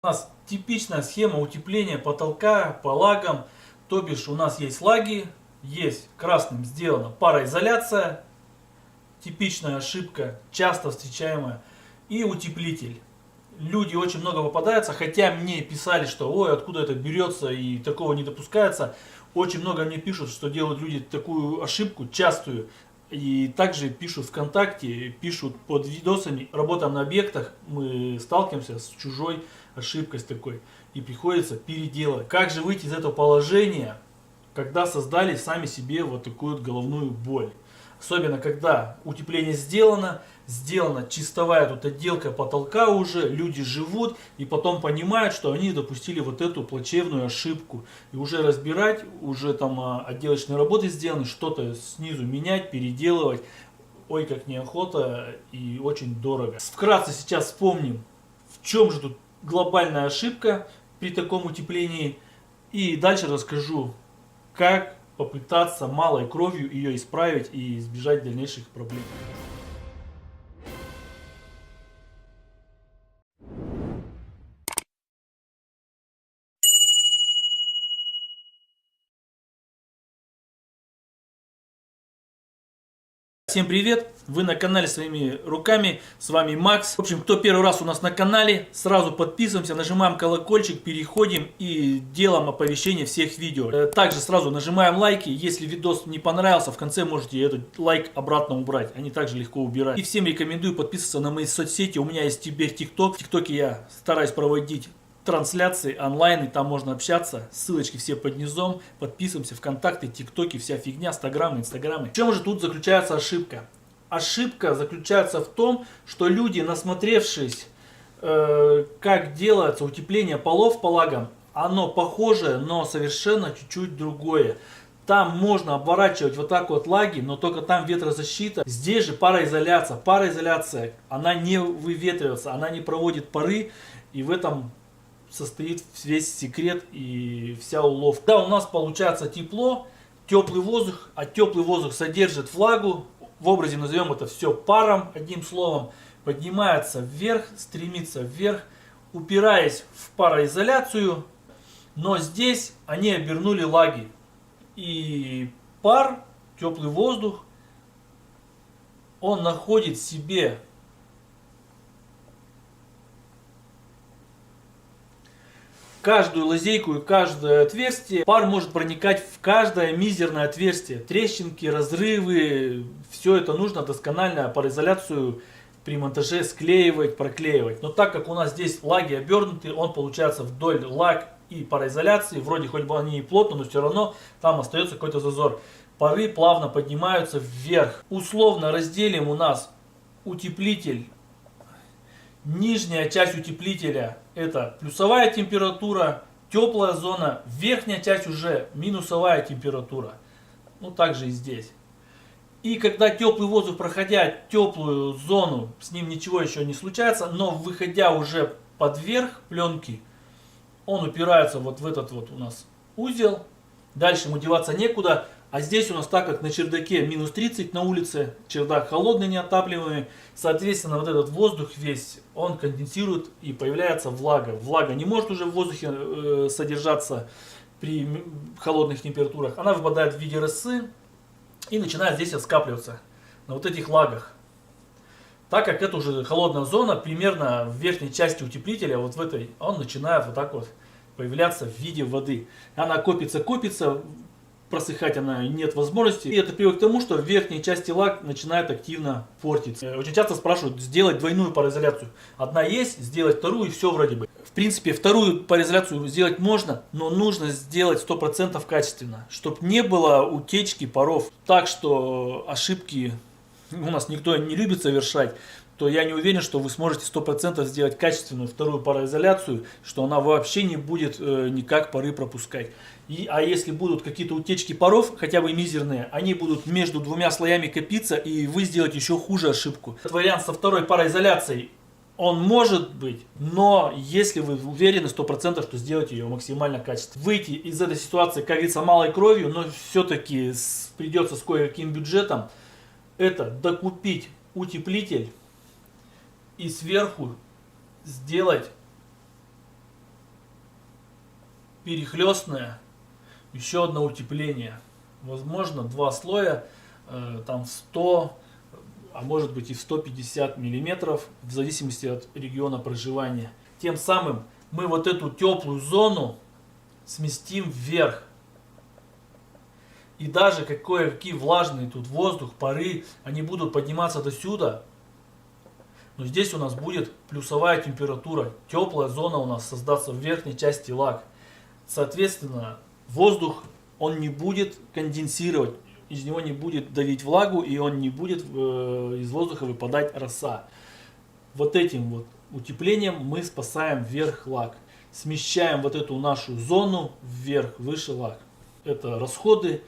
У нас типичная схема утепления потолка по лагам. То бишь у нас есть лаги, есть красным сделана пароизоляция, типичная ошибка, часто встречаемая, и утеплитель. Люди очень много попадаются, хотя мне писали, что ой, откуда это берется и такого не допускается. Очень много мне пишут, что делают люди такую ошибку частую. И также пишут ВКонтакте, пишут под видосами, работаем на объектах, мы сталкиваемся с чужой ошибкой с такой. И приходится переделать. Как же выйти из этого положения, когда создали сами себе вот такую вот головную боль? Особенно когда утепление сделана чистовая тут отделка потолка уже, люди живут и потом понимают, что они допустили вот эту плачевную ошибку. И уже разбирать, уже там отделочные работы сделаны, что-то снизу менять, переделывать. Ой, как неохота и очень дорого. Вкратце сейчас вспомним, в чем же тут глобальная ошибка при таком утеплении. И дальше расскажу, как попытаться малой кровью ее исправить и избежать дальнейших проблем. Всем привет! Вы на канале Своими руками, с вами Макс. В общем, кто первый раз у нас на канале, сразу подписываемся, нажимаем колокольчик, переходим и делаем оповещение всех видео. Также сразу нажимаем лайки, если видос не понравился, в конце можете этот лайк обратно убрать, они также легко убирают. И всем рекомендую подписываться на мои соцсети, у меня есть теперь ТикТок. В ТикТоке я стараюсь проводить трансляции онлайн, и там можно общаться. Ссылочки все под низом. Подписываемся, ВКонтакте, ТикТоке, вся фигня, Инстаграмы. В чем же тут заключается ошибка? Ошибка заключается в том, что люди, насмотревшись, как делается утепление полов по лагам, оно похожее, но совершенно чуть-чуть другое. Там можно обворачивать вот так вот лаги, но только там ветрозащита. Здесь же пароизоляция. Пароизоляция, она не выветривается, она не проводит пары, и в этом состоит весь секрет и вся уловка. Да, у нас получается тепло, теплый воздух, а теплый воздух содержит влагу. В образе назовем это все паром, одним словом. Поднимается вверх, стремится вверх, упираясь в пароизоляцию. Но здесь они обернули лаги. И пар, теплый воздух, он находит в себе каждую лазейку и каждое отверстие. Пар может проникать в каждое мизерное отверстие. Трещинки, разрывы, все это нужно досконально пароизоляцию при монтаже склеивать, проклеивать. Но так как у нас здесь лаги обернуты, он получается вдоль лаг и пароизоляции. Вроде хоть бы они и плотно, но все равно там остается какой-то зазор. Пары плавно поднимаются вверх. Условно разделим у нас утеплитель. Нижняя часть утеплителя это плюсовая температура, теплая зона, верхняя часть уже минусовая температура. Ну также и здесь. И когда теплый воздух, проходя теплую зону, с ним ничего еще не случается, но выходя уже под верх пленки, он упирается вот в этот вот у нас узел. Дальше ему деваться некуда. А здесь у нас, так как на чердаке минус 30 на улице, чердак холодный, неотапливаемый, соответственно, вот этот воздух весь, он конденсирует и появляется влага. Влага не может уже в воздухе содержаться при холодных температурах. Она выпадает в виде росы и начинает здесь скапливаться на вот этих лагах. Так как это уже холодная зона, примерно в верхней части утеплителя, вот в этой, он начинает вот так вот появляться в виде воды. Она копится, просыхать она нет возможности. И это приводит к тому, что в верхней части лаг начинает активно портиться. Очень часто спрашивают сделать двойную пароизоляцию. Одна есть, сделать вторую и все вроде бы. В принципе, вторую пароизоляцию сделать можно, но нужно сделать 100% качественно, чтобы не было утечки паров. Так что ошибки у нас никто не любит совершать, то я не уверен, что вы сможете 100% сделать качественную вторую пароизоляцию, что она вообще не будет никак пары пропускать. А если будут какие-то утечки паров, хотя бы мизерные, они будут между двумя слоями копиться, и вы сделаете еще хуже ошибку. Этот вариант со второй пароизоляцией, он может быть, но если вы уверены 100%, что сделаете ее максимально качественно. Выйти из этой ситуации, как говорится, малой кровью, но все-таки придется с кое-каким бюджетом, это докупить утеплитель и сверху сделать перехлестное, еще одно утепление. Возможно, 2 слоя, там в 100, а может быть и в 150 миллиметров, в зависимости от региона проживания. Тем самым мы вот эту теплую зону сместим вверх. И даже какие влажные тут воздух, пары, они будут подниматься до сюда. Но здесь у нас будет плюсовая температура. Теплая зона у нас создастся в верхней части лаг. Соответственно, воздух, он не будет конденсировать, из него не будет давить влагу, и он не будет из воздуха выпадать роса. Вот этим вот утеплением мы спасаем верх лаг. Смещаем вот эту нашу зону вверх, выше лаг. Это расходы,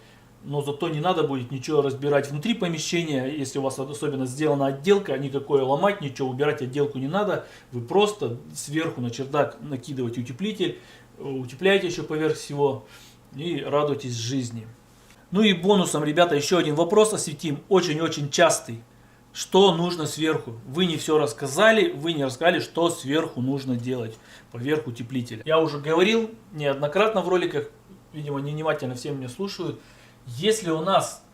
но зато не надо будет ничего разбирать внутри помещения. Если у вас особенно сделана отделка, никакое ломать, ничего убирать отделку не надо. Вы просто сверху на чердак накидываете утеплитель, утепляете еще поверх всего и радуйтесь жизни. Ну и бонусом, ребята, еще один вопрос осветим, очень-очень частый. Что нужно сверху? Вы не все рассказали, вы не рассказали, что сверху нужно делать поверх утеплителя. Я уже говорил неоднократно в роликах, видимо, невнимательно все меня слушают. Если у нас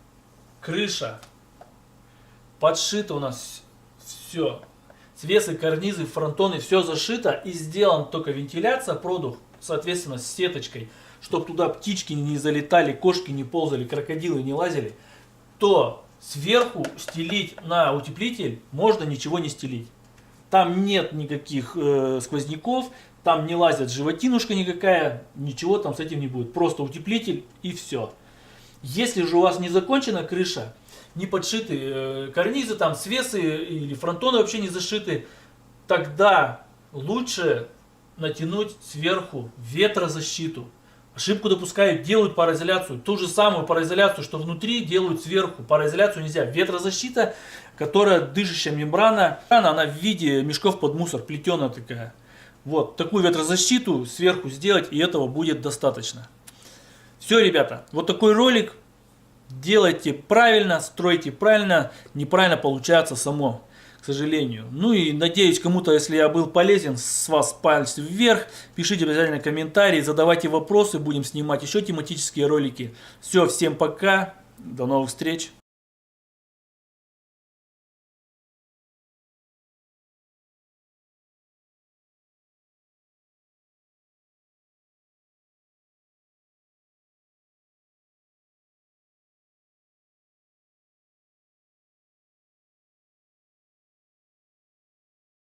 крыша подшита, у нас все, свесы, карнизы, фронтоны, все зашито и сделана только вентиляция, продух, соответственно, с сеточкой, чтобы туда птички не залетали, кошки не ползали, крокодилы не лазили, то сверху стелить на утеплитель можно ничего не стелить. Там нет никаких сквозняков, там не лазят животинушка никакая, ничего там с этим не будет. Просто утеплитель и все. Если же у вас не закончена крыша, не подшиты карнизы, там свесы или фронтоны вообще не зашиты, тогда лучше натянуть сверху ветрозащиту. Ошибку допускают, делают пароизоляцию. Ту же самую пароизоляцию, что внутри, делают сверху. Пароизоляцию нельзя. Ветрозащита, которая дышащая мембрана, она в виде мешков под мусор, плетеная такая. Вот, такую ветрозащиту сверху сделать, и этого будет достаточно. Все, ребята, вот такой ролик. Делайте правильно, стройте правильно, неправильно получается само, к сожалению. Ну и надеюсь, кому-то, если я был полезен, с вас палец вверх. Пишите обязательно комментарии, задавайте вопросы, будем снимать еще тематические ролики. Все, всем пока, до новых встреч.